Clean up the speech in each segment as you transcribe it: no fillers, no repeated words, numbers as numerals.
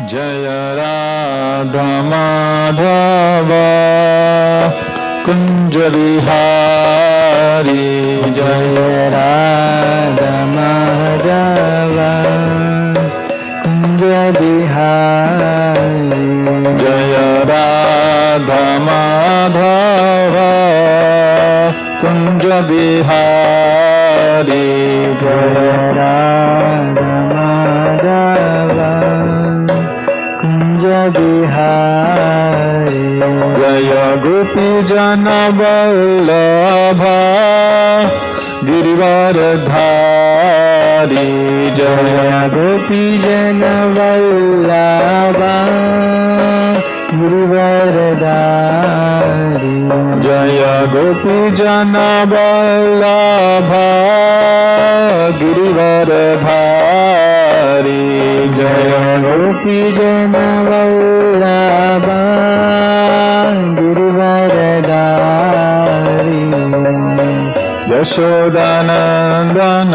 जय राधा माधव कुंज बिहारी जय राधा माधव कुंज बिहारी जय राधा माधव कुंज बिहारी जय राधा माधव कुंज बिहारी जय गोपी जन वल्लभ गिरिवरधारी जय गोपी जन वल्लभ गिरिवरधारी जय गोपी जन वल्लभ गिरिवरधारी जय गोपी जन वल्लभ गिरिवरधारी यशोदानंदन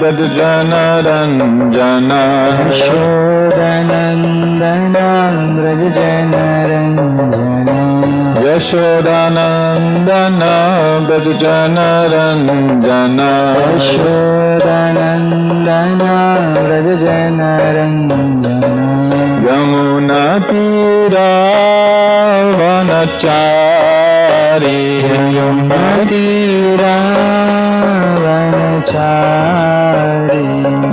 ब्रज जन रंजन यशोदानंदन ब्रज जन रंजन यशोदानंदन ब्रज जन रंजन यशोदानंदन ब्रज जन रंजन यमुना तीरा वनचारी यमुना तीरा वनचारी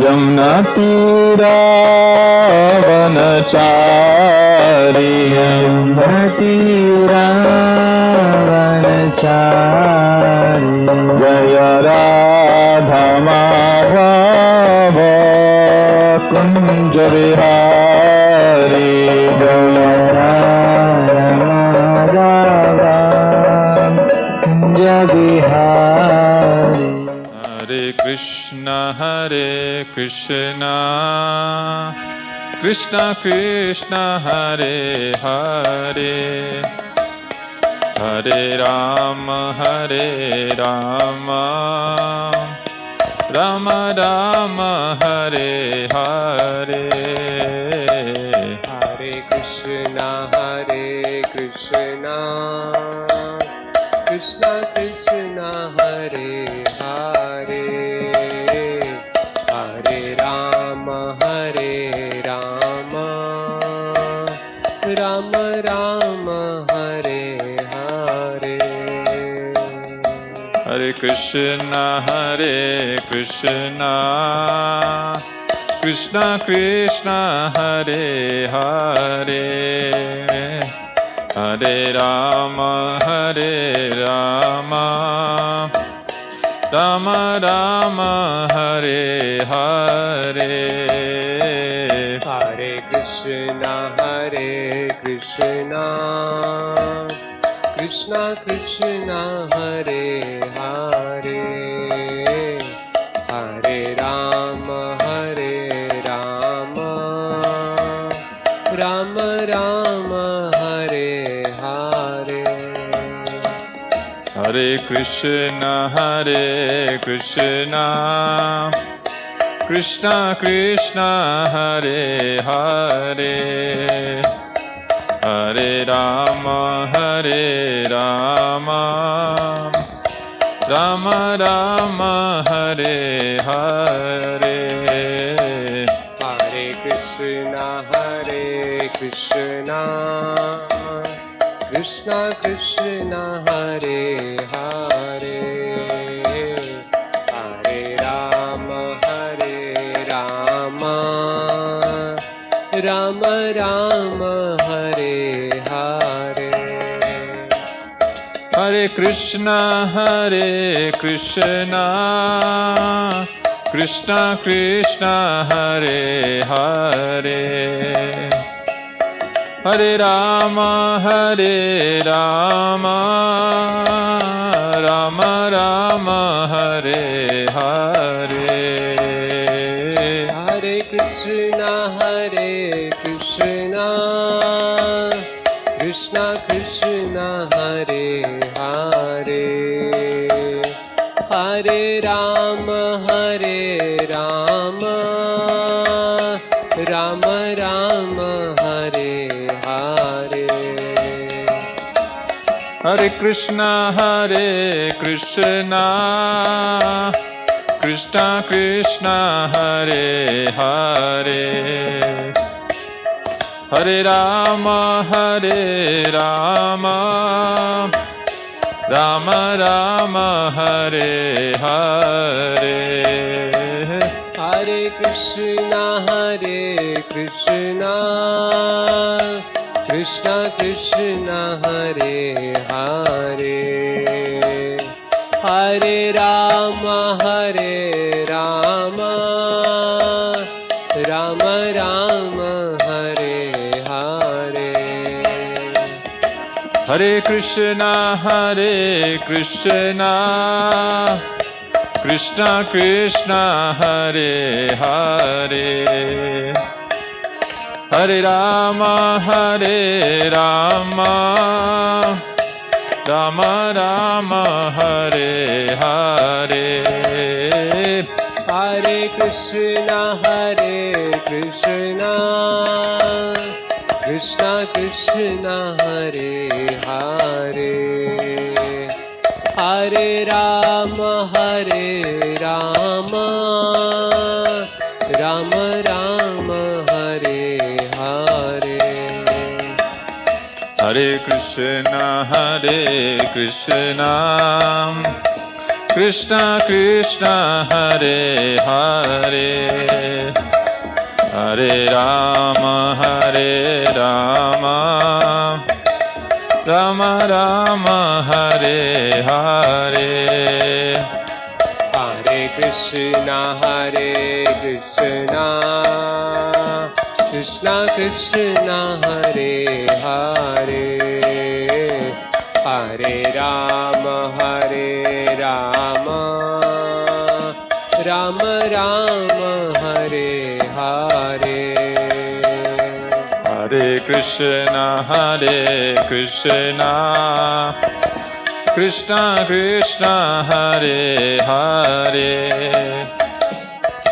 यमुना तीरा वनचारी यमुना तीरा वनचारी जय राधा माधव कुंज बिहारी जय राधा माधव कुंज बिहारी हरे Krishna Krishna Krishna Hare Hare Hare Ram Ram Ram Hare Hare Hare Krishna Krishna Krishna Hare Hare Hare Ram Ram Ram Hare Hare Hare Krishna Krishna Krishna Hare Hare Hare Ram Ram Ram Hare Hare Hare Krishna Krishna Krishna Hare Hare Hare Ram Ram Ram Hare Hare Hare Krishna Krishna Krishna Hare Hare Hare Ram Ram Ram Hare Hare Hare Krishna Krishna Krishna Hare Hare Hare Ram Ram Ram Hare Hare Hare Krishna Krishna Krishna Hare Hare Hare Ram Ram Ram Hare Hare Hare Krishna Krishna Krishna Hare Hare Hare Ram Ram Ram Hare Krishna Krishna Krishna Hare Hare, Hare Rama Rama Rama Hare Hare, Hare Krishna Krishna Krishna Hare Hare, Hare Rama Rama Rama Hare Hare, Hare Krishna Krishna Krishna Hare Hare, Hare Rama Rama Rama Hare Hare, Hare Krishna Krishna Krishna Hare Hare, Hare Rama Rama Rama Hare Hare, Hare Krishna Krishna Krishna Hare Hare, Hare Rama Rama Rama Hare Hare, Hare Krishna Krishna Krishna Hare Hare, Hare Rama Rama Rama Hare Hare, Hare Krishna Krishna Krishna Hare Hare,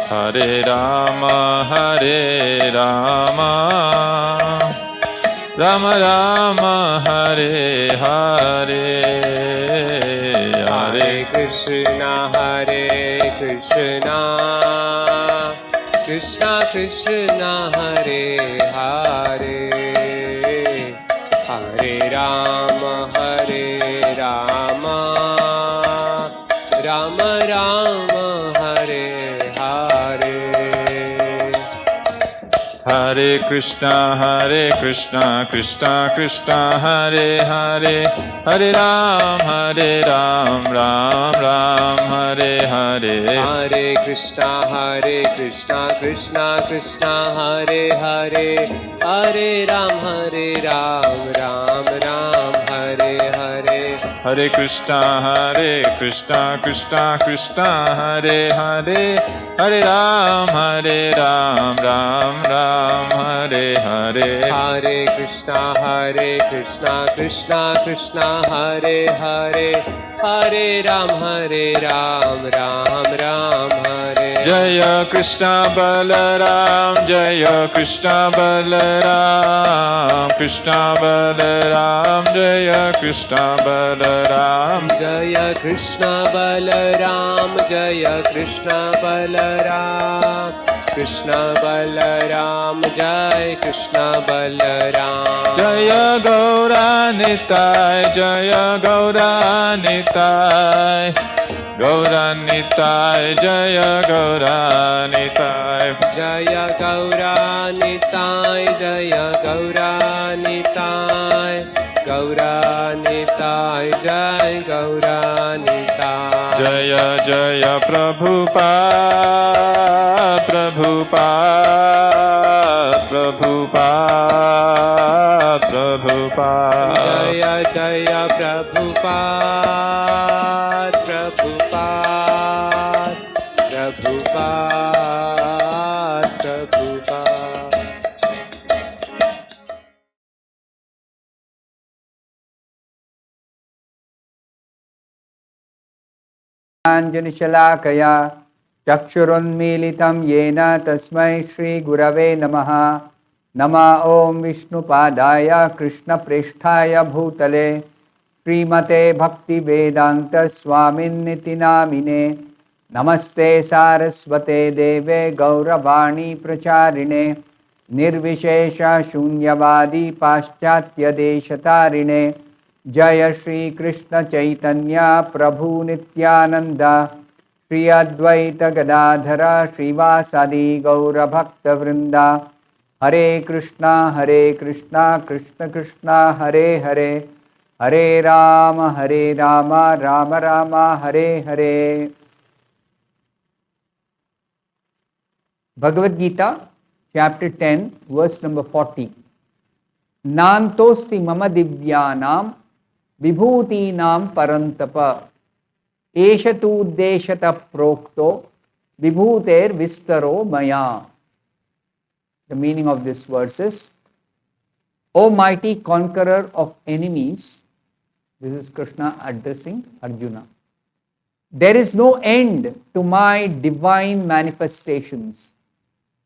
Hare Rama Rama Rama Hare Hare, Hare Krishna Krishna Krishna Hare Hare, Hare Rama Rama Rama Hare Hare, Hare Krishna Krishna Krishna Hare Hare, Hare Ram Ram Ram Hare Hare, Hare Krishna Krishna Krishna Hare Hare, Hare Ram Ram Ram Hare Hare, Hare Krishna Krishna Krishna Hare Hare, Hare Ram Ram Ram Hare Hare, Hare Krishna Krishna Krishna Hare Hare, Hare Ram Ram Ram Hare, Jaya Krishna Balaram, Jaya Krishna Balaram, Krishna Balaram, Jaya Krishna Balaram, Jaya Krishna Balaram, Jaya Krishna Balaram, Krishna Balaram, Jai Krishna Balaram, Jaya Gaura Nitai, Jaya Gaura Nitai, Gaura Nitai, Jaya Gaura Nitai, Jaya Gaura Nitai, Jaya Gaura Nitai, Gaura Nitai, Jai Gaura Nitai, Jaya Jaya Prabhupada, Prabhupada, Prabhupada, Prabhupada, Jaya Jaya Prabhupada, Prabhupada, Prabhupada, Prabhupada. Anjanishalaakaya चक्षुरुन्मीलितं येन तस्मै श्रीगुरवे नमः। नमः ॐ विष्णुपादाय कृष्णप्रेष्ठाय भूतले श्रीमते भक्ति वेदांत स्वामिन्निति नामिने नमस्ते सारस्वते देवे गौरवाणी प्रचारिणे निर्विशेष शून्यवादी पाश्चात्य देशतारिणे जय श्री कृष्ण चैतन्य प्रभु नित्यानंद श्री अद्वैत गदाधर श्रीवासादि गौरभक्तवृंदा हरे Krishna Krishna Krishna Hare Hare Hare Ram Ram Ram Hare Hare. Bhagavad Gita chapter 10 verse number 40. Nantosti mama divyanam vibhutinam parantapa eshatu deshata prokto vibhuter vistaro maya. The meaning of this verse is, O mighty conqueror of enemies, this is Krishna addressing Arjuna, there is no end to my divine manifestations.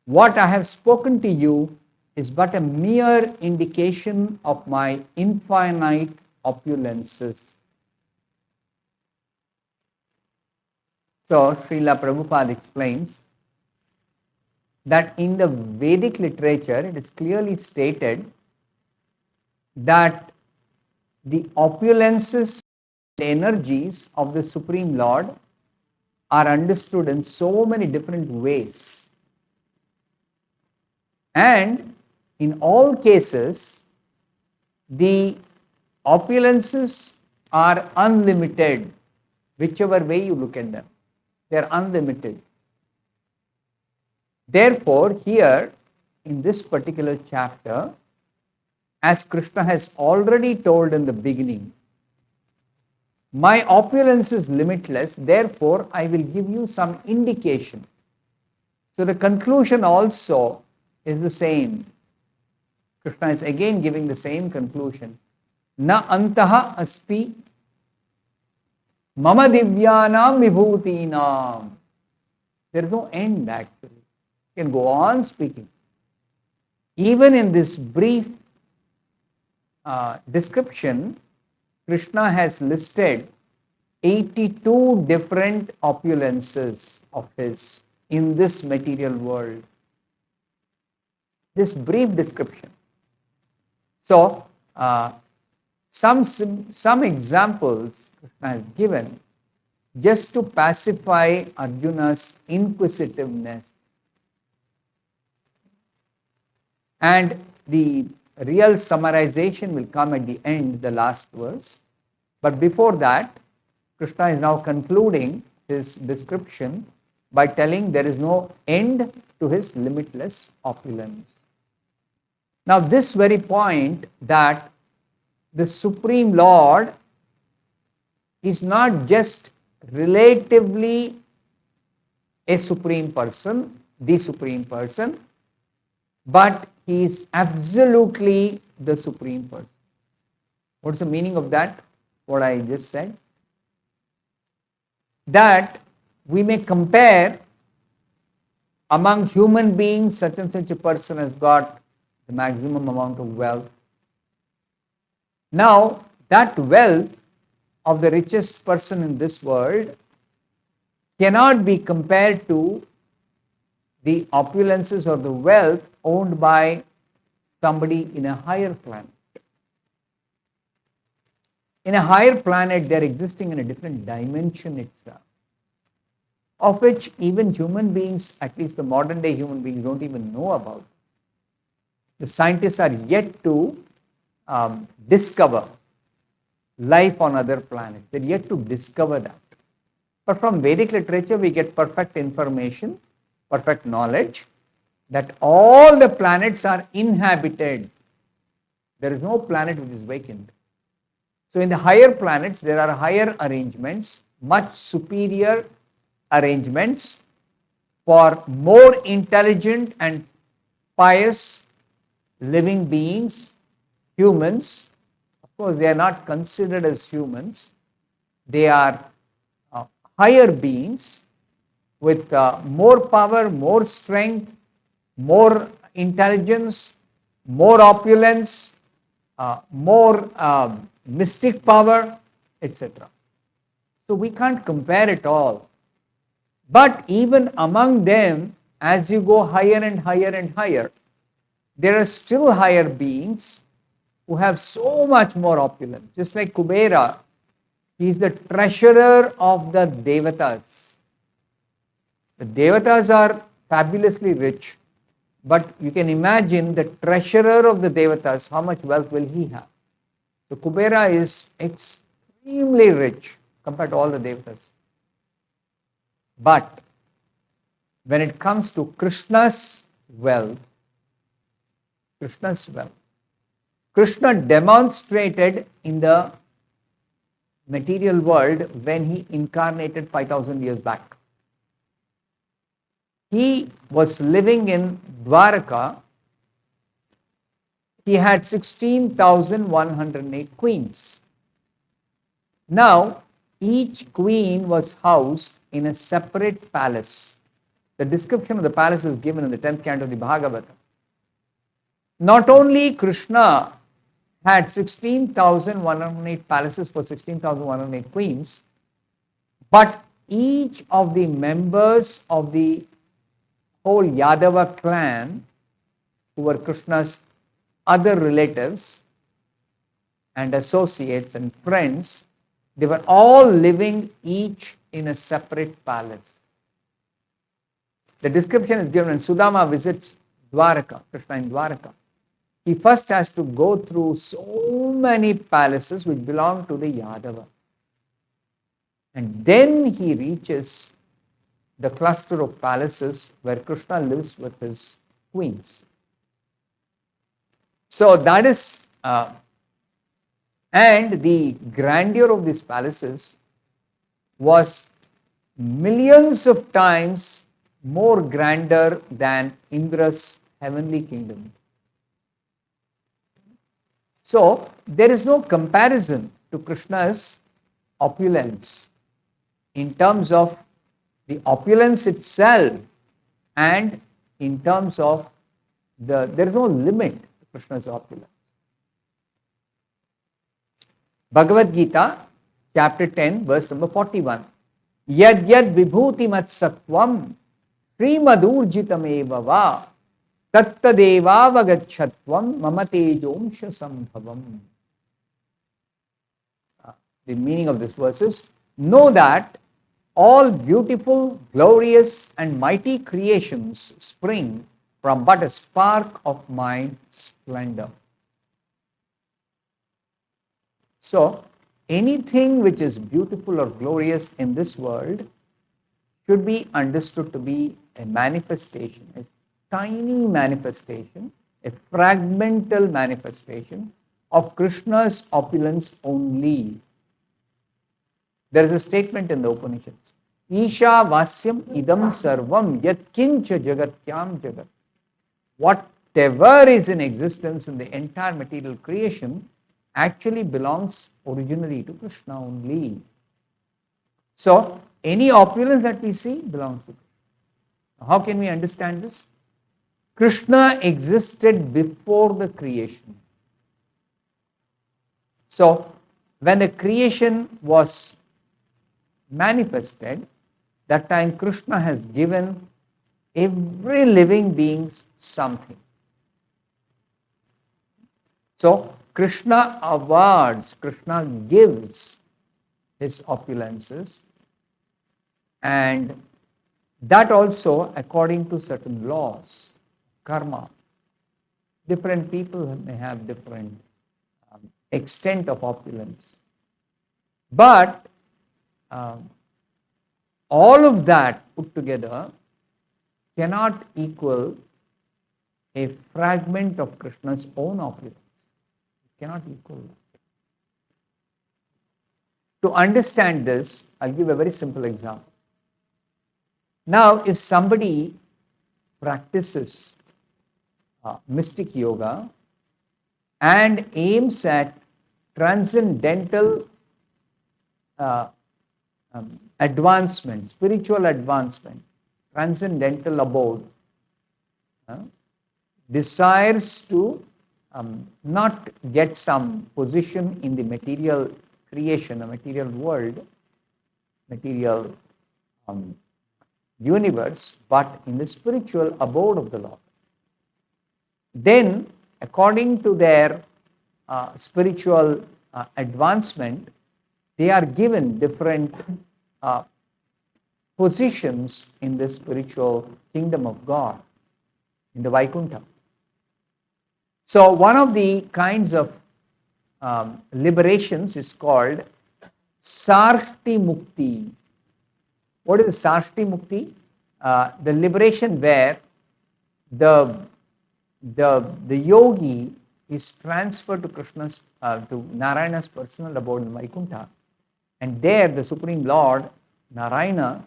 What I have spoken to you is but a mere indication of my infinite opulences. So, Srila Prabhupada explains that in the Vedic literature it is clearly stated that the opulences and energies of the Supreme Lord are understood in so many different ways. And in all cases, the opulences are unlimited, whichever way you look at them. They are unlimited. Therefore, here in this particular chapter, as Krishna has already told in the beginning, my opulence is limitless, therefore I will give you some indication. So the conclusion also is the same. Krishna is again giving the same conclusion. Na antaha asti mama divyanam vibhutinam. There is no end actually. You can go on speaking. Even in this brief description, Krishna has listed 82 different opulences of his in this material world. This brief description. So, some examples Krishna has given just to pacify Arjuna's inquisitiveness. And the real summarization will come at the end, the last verse. But before that, Krishna is now concluding his description by telling there is no end to his limitless opulence. Now, this very point that the Supreme Lord is not just relatively a supreme person, the supreme person, but he is absolutely the supreme person. What's the meaning of that? What I just said? That we may compare among human beings, such and such a person has got the maximum amount of wealth. Now, that wealth of the richest person in this world cannot be compared to the opulences or the wealth owned by somebody in a higher planet. In a higher planet, they are existing in a different dimension itself, of which even human beings, at least the modern day human beings, don't even know about. The scientists are yet to discover life on other planets. They're yet to discover that. But from Vedic literature, we get perfect information, perfect knowledge that all the planets are inhabited. There is no planet which is vacant. So in the higher planets, there are higher arrangements, much superior arrangements for more intelligent and pious living beings, humans. Of course, they are not considered as humans. They are higher beings with more power, more strength, more intelligence, more opulence, more mystic power, etc. So we can't compare it all. But even among them, as you go higher and higher and higher, there are still higher beings who have so much more opulence. Just like Kubera, he is the treasurer of the Devatas. The Devatas are fabulously rich, but you can imagine the treasurer of the Devatas, how much wealth will he have? So Kubera is extremely rich compared to all the Devatas. But when it comes to Krishna demonstrated in the material world when he incarnated 5,000 years back. He was living in Dwaraka. He had 16,108 queens. Now, each queen was housed in a separate palace. The description of the palace is given in the 10th canto of the Bhagavata. Not only Krishna had 16,108 palaces for 16,108 queens, but each of the members of the whole Yadava clan, who were Krishna's other relatives and associates and friends, they were all living each in a separate palace. The description is given when Sudama visits Dwaraka, Krishna in Dwaraka. He first has to go through so many palaces which belong to the Yadava. And then he reaches the cluster of palaces where Krishna lives with his queens. So that is, and the grandeur of these palaces was millions of times more grander than Indra's heavenly kingdom. So there is no comparison to Krishna's opulence in terms of the opulence itself and in terms of there is no limit to Krishna's opulence. Bhagavad Gita, chapter 10, verse number 41. Yad yad vibhuti mat sattvam srimadurjitam eva va tattadevavagachatvam mama tejomsha sambhavam. The meaning of this verse is, know that all beautiful, glorious and mighty creations spring from but a spark of my splendor. So, anything which is beautiful or glorious in this world should be understood to be a manifestation, a tiny manifestation, a fragmental manifestation of Krishna's opulence only. There is a statement in the Upanishads, Isha Vasyam idam sarvam yat kincha jagatyam jagat. Whatever is in existence in the entire material creation actually belongs originally to Krishna only. So, any opulence that we see belongs to Krishna. How can we understand this? Krishna existed before the creation. So, when the creation was manifested, that time Krishna has given every living being something. So, Krishna awards, Krishna gives his opulences, and that also according to certain laws, karma. Different people may have different extent of opulence. But all of that put together cannot equal a fragment of Krishna's own opulence. It cannot equal that. To understand this, I'll give a very simple example. Now, if somebody practices mystic yoga and aims at transcendental advancement, spiritual advancement, transcendental abode, desires to not get some position in the material creation, a material world, material universe, but in the spiritual abode of the Lord. Then, according to their spiritual advancement, they are given different positions in the spiritual kingdom of God, in the Vaikuntha. So, one of the kinds of liberations is called Sarshti Mukti. What is Sarshti Mukti? The liberation where the yogi is transferred to Krishna's to Narayana's personal abode in Vaikuntha, and there the Supreme Lord Narayana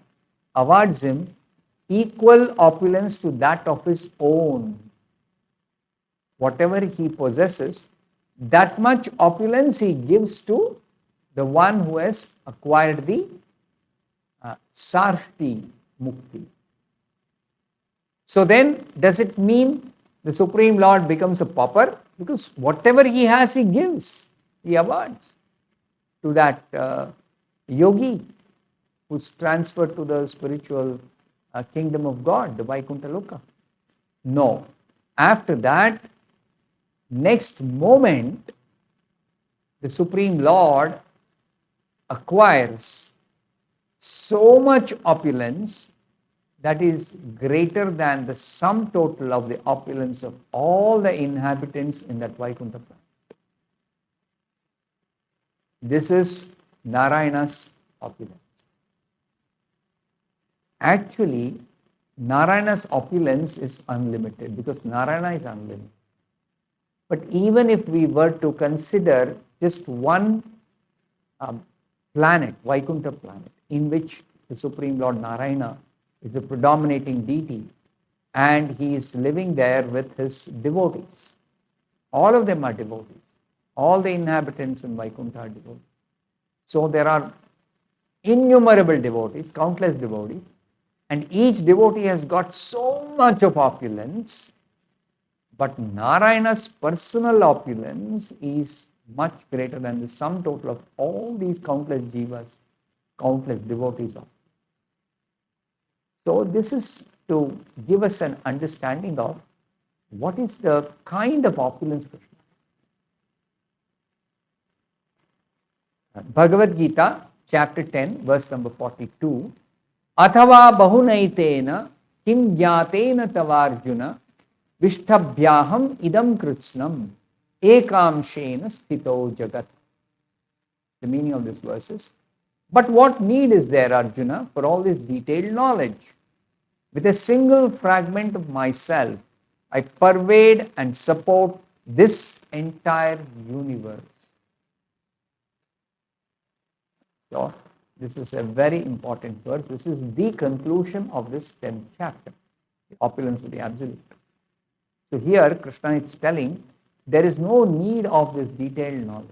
awards him equal opulence to that of his own. Whatever he possesses, that much opulence he gives to the one who has acquired the Sarshti Mukti. So then, does it mean the Supreme Lord becomes a pauper? Because whatever he has, he gives, he awards to that yogi who's transferred to the spiritual kingdom of God, the Vaikuntha Loka. No. After that, next moment, the Supreme Lord acquires so much opulence that is greater than the sum total of the opulence of all the inhabitants in that Vaikuntha planet. This is Narayana's opulence. Actually, Narayana's opulence is unlimited because Narayana is unlimited. But even if we were to consider just one planet, Vaikuntha planet, in which the Supreme Lord Narayana is the predominating deity and he is living there with his devotees. All of them are devotees. All the inhabitants in Vaikuntha are devotees. So there are innumerable devotees, countless devotees, and each devotee has got so much of opulence, but Narayana's personal opulence is much greater than the sum total of all these countless jivas, countless devotees of. So this is to give us an understanding of what is the kind of opulence Krishna. Bhagavad Gita, chapter 10, verse number 42. Athava bahunaitena kim jnatena tavarjuna vishtabhyaham idam kritsnam ekamshena sthito jagat. The meaning of this verse is, but what need is there, Arjuna, for all this detailed knowledge? With a single fragment of myself, I pervade and support this entire universe. So, this is a very important verse. This is the conclusion of this 10th chapter, the opulence of the Absolute. So here Krishna is telling there is no need of this detailed knowledge.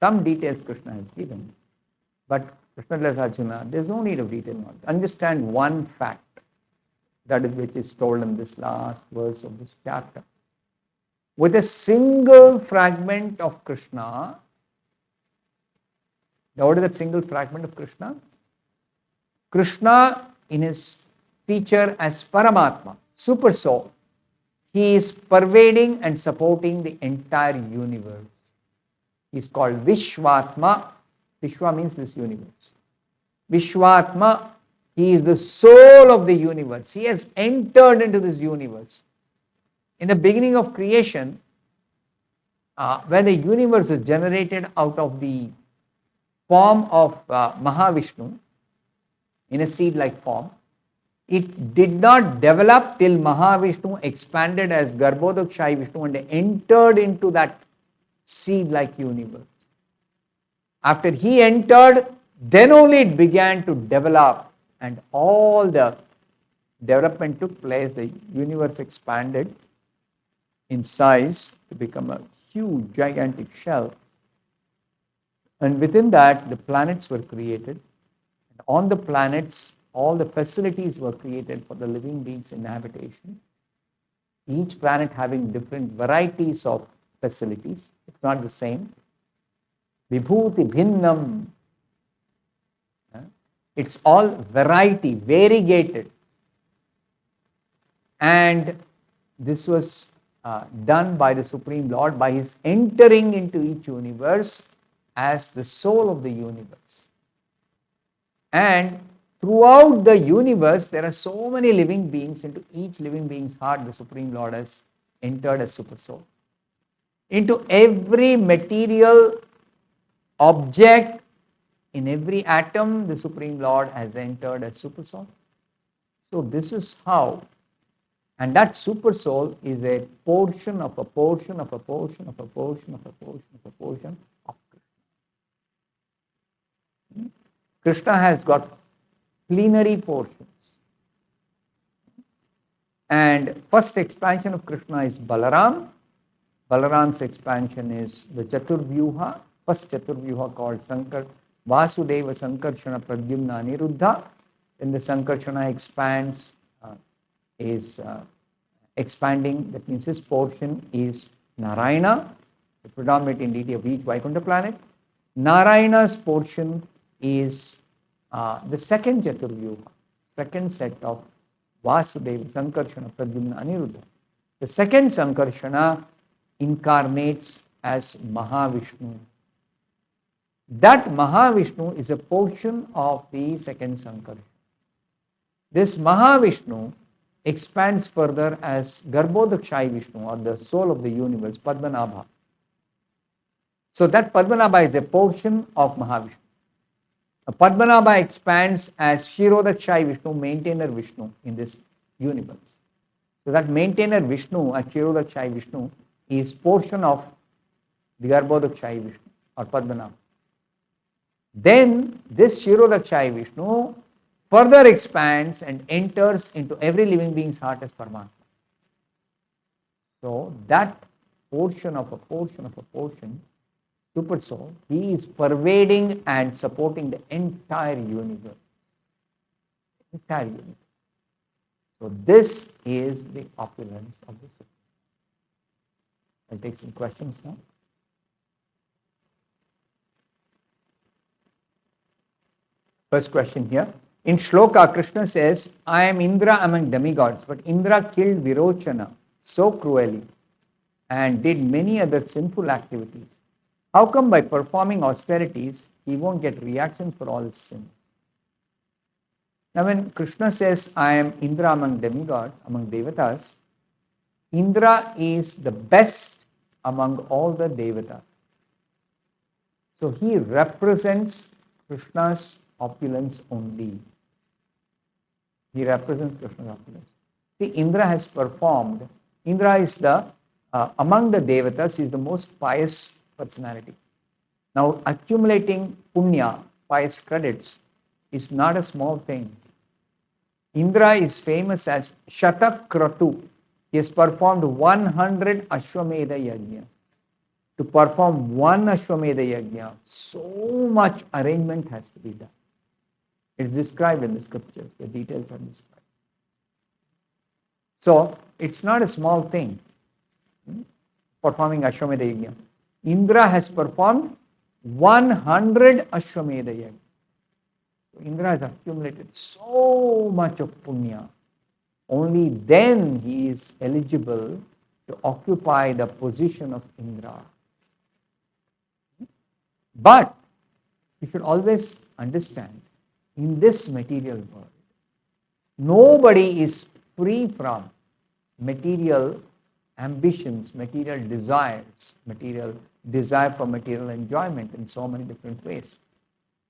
Some details Krishna has given, but Krishna tells Arjuna, there is no need of detailed knowledge. Understand one fact, that is which is told in this last verse of this chapter. With a single fragment of Krishna, now what is that single fragment of Krishna? Krishna in his feature as Paramatma, Super Soul, he is pervading and supporting the entire universe. He is called Vishwatma. Vishwa means this universe. Vishwatma, he is the soul of the universe. He has entered into this universe. In the beginning of creation, when the universe was generated out of the form of Mahavishnu, in a seed-like form, it did not develop till Mahavishnu expanded as Garbhodakshayi Vishnu and entered into that seed-like universe. After he entered, then only it began to develop, and all the development took place. The universe expanded in size to become a huge, gigantic shell. And within that, the planets were created. And on the planets, all the facilities were created for the living beings in habitation. each planet having different varieties of facilities. It's not the same. Vibhuti bhinnam. It's all variety, variegated. And this was done by the Supreme Lord by his entering into each universe as the soul of the universe. And throughout the universe, there are so many living beings. Into each living being's heart, the Supreme Lord has entered as super soul. Into every material object, in every atom, the Supreme Lord has entered as super soul. So this is how, and that super soul is a portion of a portion of a portion of a portion of a portion of a portion of Krishna. Krishna has got plenary portions. And first expansion of Krishna is Balaram. Balaram's expansion is the Chaturvyuha. First Chaturvyuha called Sankar, Vasudeva Sankarshana Pradyumna Aniruddha. Then the Sankarshana expands, is expanding. That means his portion is Narayana, the predominating deity of each Vaikuntha planet. Narayana's portion is the second Chaturvyuha, second set of Vasudeva Sankarshana Pradyumna Aniruddha. The second Sankarshana incarnates as Mahavishnu. That Mahavishnu is a portion of the second Sankarshana. This Mahavishnu expands further as Garbhodakshai Vishnu, or the soul of the universe, Padmanabha. So that Padmanabha is a portion of Mahavishnu. Padmanabha expands as Kshirodakshai Vishnu, maintainer Vishnu in this universe. So that maintainer Vishnu as Kshirodakshai Vishnu is portion of the Garbhodakshai Vishnu or Padmanabha. Then this Kshirodakshai Vishnu further expands and enters into every living being's heart as Paramatma. So that portion of a portion of a portion, super soul, he is pervading and supporting the entire universe. Entire universe. So this is the opulence of the soul. I'll take some questions now. First question here. In Shloka, Krishna says, I am Indra among demigods, but Indra killed Virochana so cruelly and did many other sinful activities. How come by performing austerities, he won't get reaction for all his sins? Now when Krishna says, I am Indra among demigods, among devatas, Indra is the best among all the devatas. So he represents Krishna's opulence only. He represents Krishna's opulence. See, Indra has performed. Indra is the, among the devatas, he is the most pious personality. Now, accumulating punya, pious credits, is not a small thing. Indra is famous as Shatakratu. He has performed 100 Ashwamedha Yajna. To perform one Ashwamedha Yajna, so much arrangement has to be done. It is described in the scriptures. The details are described. So, it's not a small thing, performing Ashwamedha Yajna. Indra has performed 100 Ashwamedha Yajna. So Indra has accumulated so much of punya. Only then he is eligible to occupy the position of Indra. But you should always understand, in this material world, nobody is free from material ambitions, material desires, material desire for material enjoyment in so many different ways,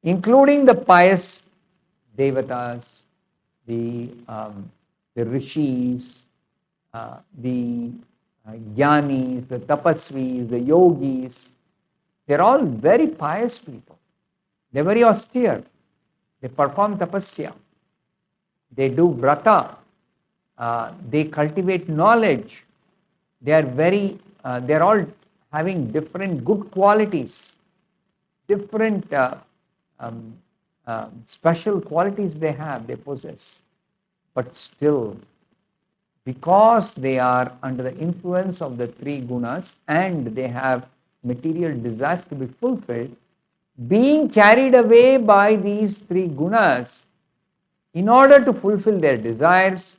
including the pious devatas, the rishis, the jnanis, the tapasvis, the yogis. They're all very pious people. They're very austere. They perform tapasya. They do vrata. They cultivate knowledge. They are very, they're all having different good qualities, different special qualities they have, they possess. But still, because they are under the influence of the three gunas and they have material desires to be fulfilled, being carried away by these three gunas, in order to fulfill their desires,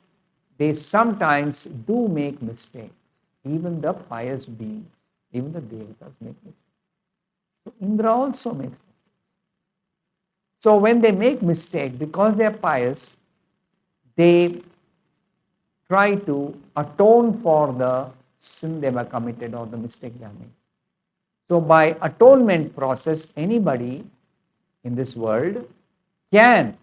they sometimes do make mistakes. Even the pious beings, even the devatas make mistakes. So Indra also makes mistakes. So when they make mistake, because they are pious, they try to atone for the sin they were committed or the mistake they have made. So by atonement process, anybody in this world can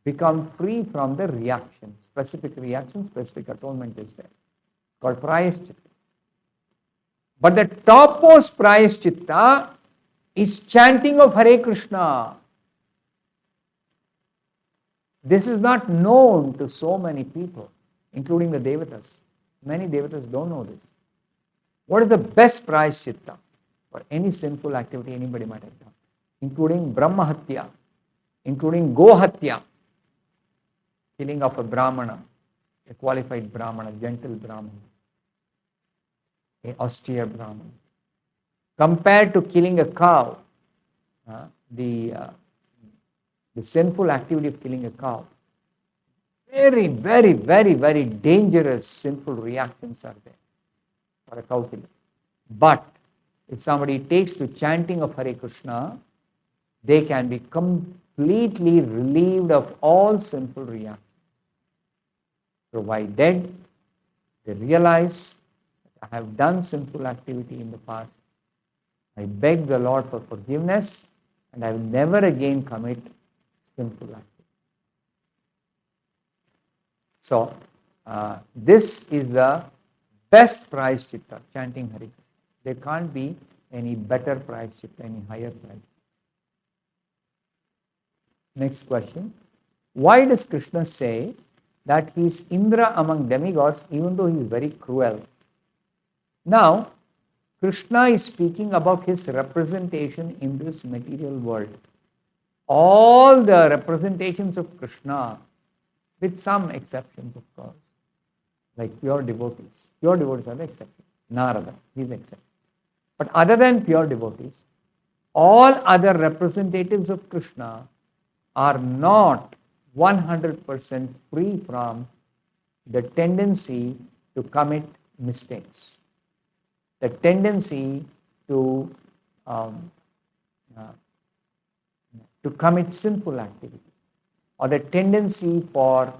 become free from the reaction. Specific reaction, specific atonement is there, called prayaschitta. But the topmost prayaschitta is chanting of Hare Krishna. This is not known to so many people, including the devatas. Many devatas don't know this. What is the best prayaschitta for any sinful activity anybody might have done? Including Brahmahatya, including Gohatya, killing of a Brahmana, a qualified Brahmana, gentle Brahmana, a austere Brahmana. Compared to killing a cow, the sinful activity of killing a cow, very, very, very, very dangerous sinful reactions are there for a cow killer. But if somebody takes to chanting of Hare Krishna, they can be completely relieved of all sinful reactions. So while dead, they realize that I have done sinful activity in the past. I beg the Lord for forgiveness and I will never again commit sinful activity. So this is the best prayaschitta, chanting Hare Krishna. There can't be any better prayaschitta, any higher prayaschitta. Next question. Why does Krishna say that he is Indra among demigods even though he is very cruel? Now, Krishna is speaking about his representation in this material world. All the representations of Krishna, with some exceptions of course, like pure devotees. Pure devotees are the exception. Narada, he is the exception. But other than pure devotees, all other representatives of Krishna are not 100% free from the tendency to commit mistakes, the tendency to commit sinful activity, or the tendency for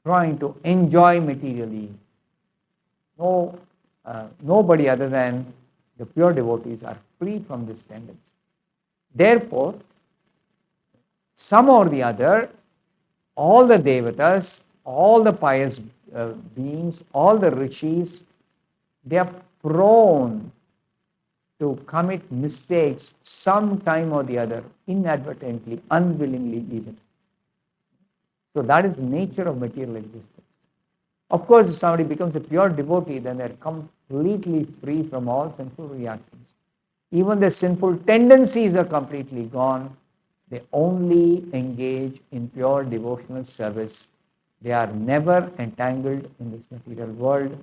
trying to enjoy materially. Nobody other than the pure devotees are free from this tendency. Therefore, some or the other, all the devatas, all the pious beings, all the rishis, they are prone to commit mistakes some time or the other, inadvertently, unwillingly even. So that is the nature of material existence. Of course, if somebody becomes a pure devotee, then they are completely free from all sinful reactions. Even the sinful tendencies are completely gone. They only engage in pure devotional service. They are never entangled in this material world.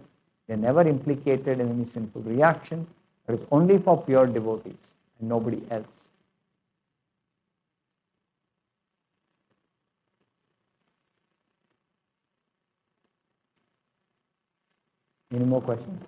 They are never implicated in any sinful reaction. It is only for pure devotees and nobody else. Any more questions?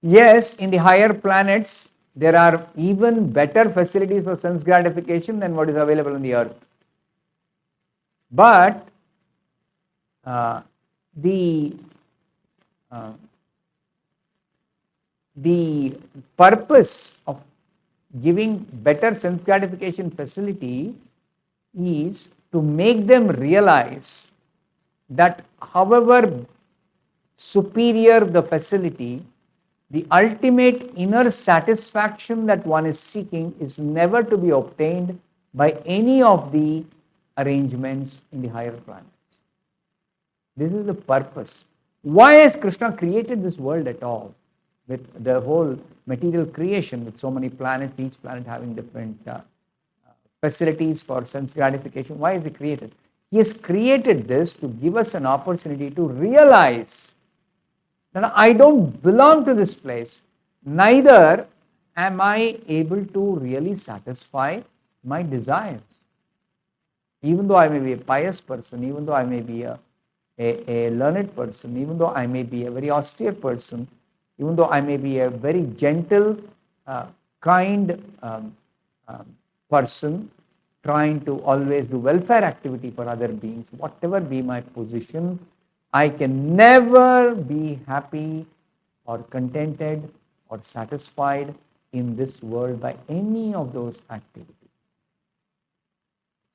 Yes, in the higher planets, there are even better facilities for sense gratification than what is available on the earth. But the purpose of giving better sense gratification facility is to make them realize that however superior the facility, the ultimate inner satisfaction that one is seeking is never to be obtained by any of the arrangements in the higher planets. This is the purpose. Why has Krishna created this world at all? With the whole material creation, with so many planets, each planet having different facilities for sense gratification. Why is He created? He has created this to give us an opportunity to realize that I don't belong to this place, neither am I able to really satisfy my desires. Even though I may be a pious person, even though I may be a learned person, even though I may be a very austere person, even though I may be a very gentle, kind person, trying to always do welfare activity for other beings, whatever be my position, I can never be happy or contented or satisfied in this world by any of those activities.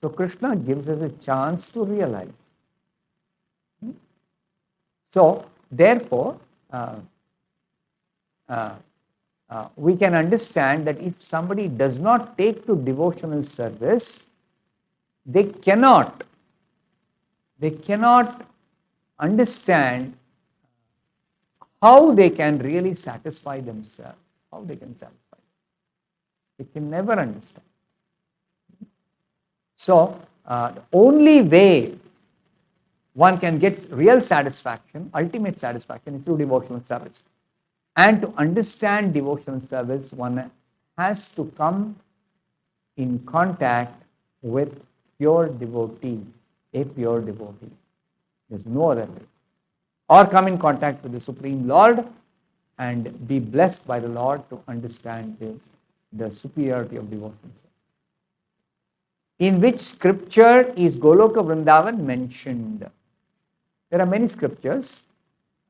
So Krishna gives us a chance to realize. So therefore, we can understand that if somebody does not take to devotional service, they cannot understand how they can really satisfy themselves, how they can satisfy. They can never understand. So, the only way one can get real satisfaction, ultimate satisfaction, is through devotional service. And to understand devotional service, one has to come in contact with pure devotee, a pure devotee. There's no other way. Or come in contact with the Supreme Lord and be blessed by the Lord to understand the superiority of devotional service. In which scripture is Goloka Vrindavan mentioned? There are many scriptures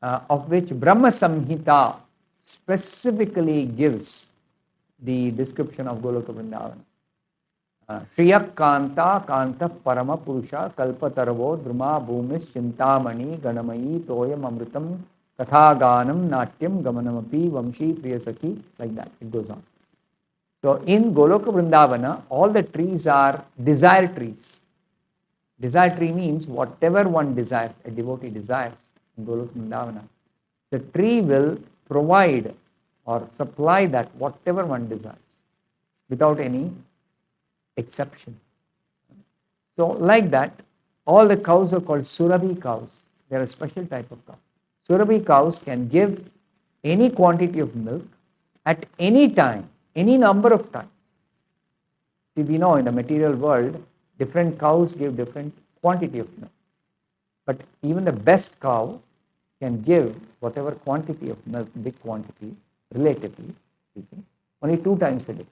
of which Brahma Samhita specifically gives the description of Goloka Vrindavan. Shriyak Kanta Kanta Parama Purusha Kalpataravo Druma Bhumis Chintamani Ganamayi Toyam Amritam Kathaganam Natyam Gamanamapi Vamshi Priyasaki, like that it goes on. So in Goloka Vrindavana, all the trees are desire trees. Desire tree means whatever one desires, a devotee desires in Goloka Vrindavana, the tree will provide or supply that whatever one desires without any exception. So like that, all the cows are called Surabhi cows. They are a special type of cow. Surabhi cows can give any quantity of milk at any time, any number of times. See, we know in the material world, different cows give different quantity of milk. But even the best cow can give whatever quantity of milk, big quantity, relatively speaking, only 2 times a day.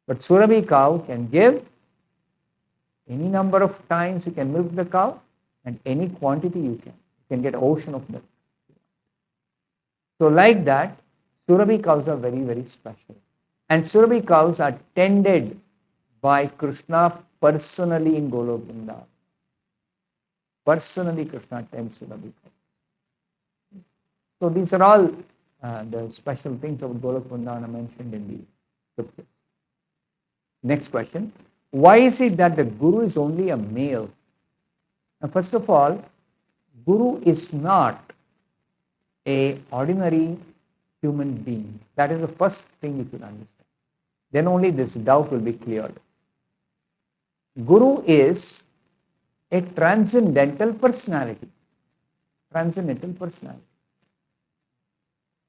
But Surabhi cow can give any number of times you can milk the cow and any quantity you can. You can get an ocean of milk. So like that, Surabhi cows are very, very special. And Surabhi cows are tended by Krishna personally in Goloka Vrindavan. Personally, Krishna tends Surabhi cows. So these are all the special things of Goloka Vrindavana mentioned in the scriptures. Next question. Why is it that the Guru is only a male? Now, first of all, Guru is not an ordinary human being. That is the first thing you should understand. Then only this doubt will be cleared. Guru is a transcendental personality. Transcendental personality.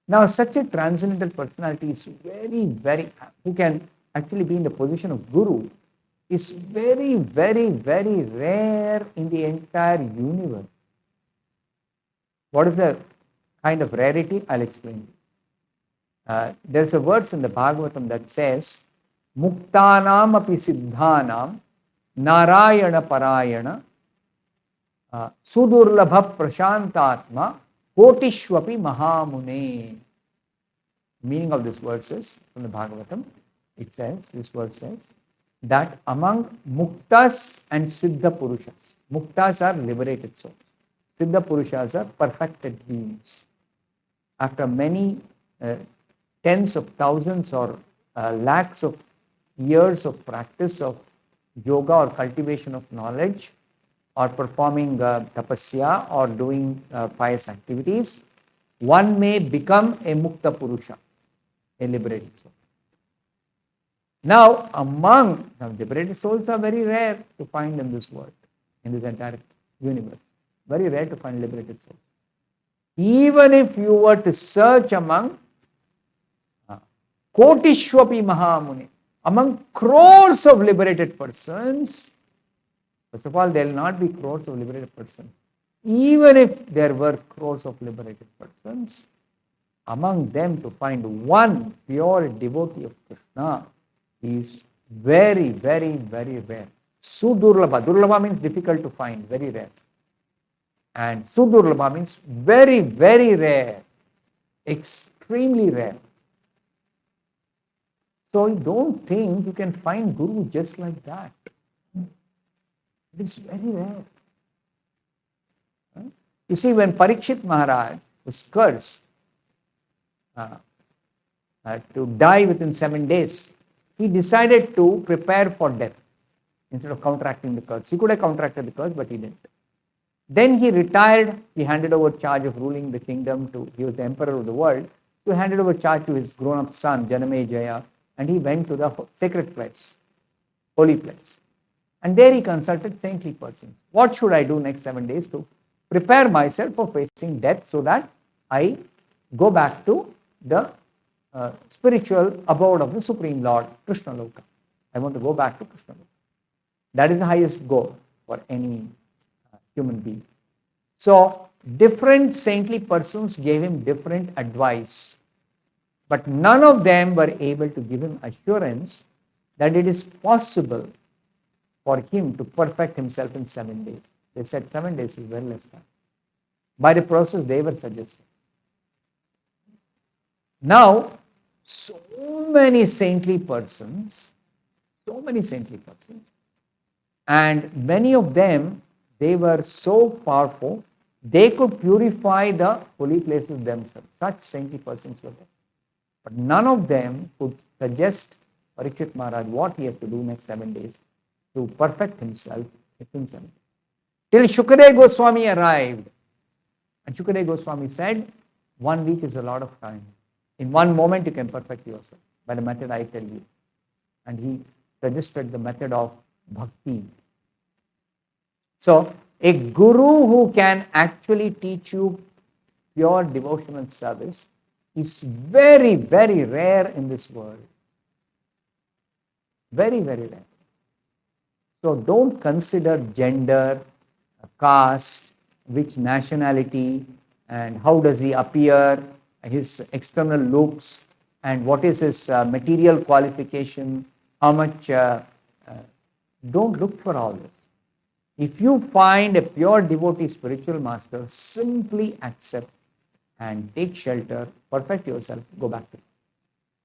Now, such a transcendental personality is very, who can actually be in the position of Guru, is very, very rare in the entire universe. What is the kind of rarity? I'll explain. There's a verse in the Bhagavatam that says, Muktanam api siddhanam narayana parayana sudurlabha prashantatma kotishwapi mahamune. Meaning of this verse is, from the Bhagavatam, it says, this verse says, that among muktas and siddha purushas, muktas are liberated souls, siddha purushas are perfected beings. After many tens of thousands or lakhs of years of practice of yoga or cultivation of knowledge or performing tapasya or doing pious activities, one may become a mukta purusha, a liberated soul. Now, liberated souls are very rare to find in this world, in this entire universe. Very rare to find liberated souls. Even if you were to search among Kotishwapi Mahamuni, among crores of liberated persons, first of all, there will not be crores of liberated persons. Even if there were crores of liberated persons, among them to find one pure devotee of Krishna is very, very, very rare. Sudurlabha. Durlabha means difficult to find, very rare. And Sudurlabha means very, very rare, extremely rare. So you don't think you can find Guru just like that. It is very rare. You see, when Parikshit Maharaj was cursed to die within 7 days, he decided to prepare for death instead of counteracting the curse. He could have counteracted the curse, but he didn't. Then he retired. He handed over charge of ruling the kingdom to, he was the emperor of the world, so he handed over charge to his grown-up son, Janamejaya, and he went to the sacred place, holy place. And there he consulted saintly persons. What should I do next 7 days to prepare myself for facing death so that I go back to the spiritual abode of the Supreme Lord, Krishna Loka. I want to go back to Krishna Loka. That is the highest goal for any human being. So, different saintly persons gave him different advice, but none of them were able to give him assurance that it is possible for him to perfect himself in 7 days. They said 7 days is very less time. By the process they were suggesting. Now, so many saintly persons, and many of them, they were so powerful, they could purify the holy places themselves. Such saintly persons were there. But none of them could suggest Parikshit Maharaj what he has to do next 7 days to perfect himself within 7 days. Till Shukadeva Goswami arrived. And Shukadeva Goswami said, 1 week is a lot of time. In 1 moment you can perfect yourself by the method I tell you. And he suggested the method of bhakti. So, a guru who can actually teach you pure devotional service is very, very rare in this world. Very, very rare. So, don't consider gender, caste, which nationality, and how does he appear, his external looks, and what is his material qualification, how much, don't look for all this. If you find a pure devotee spiritual master, simply accept and take shelter, perfect yourself, go back to it.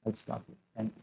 I'll stop you. Thank you.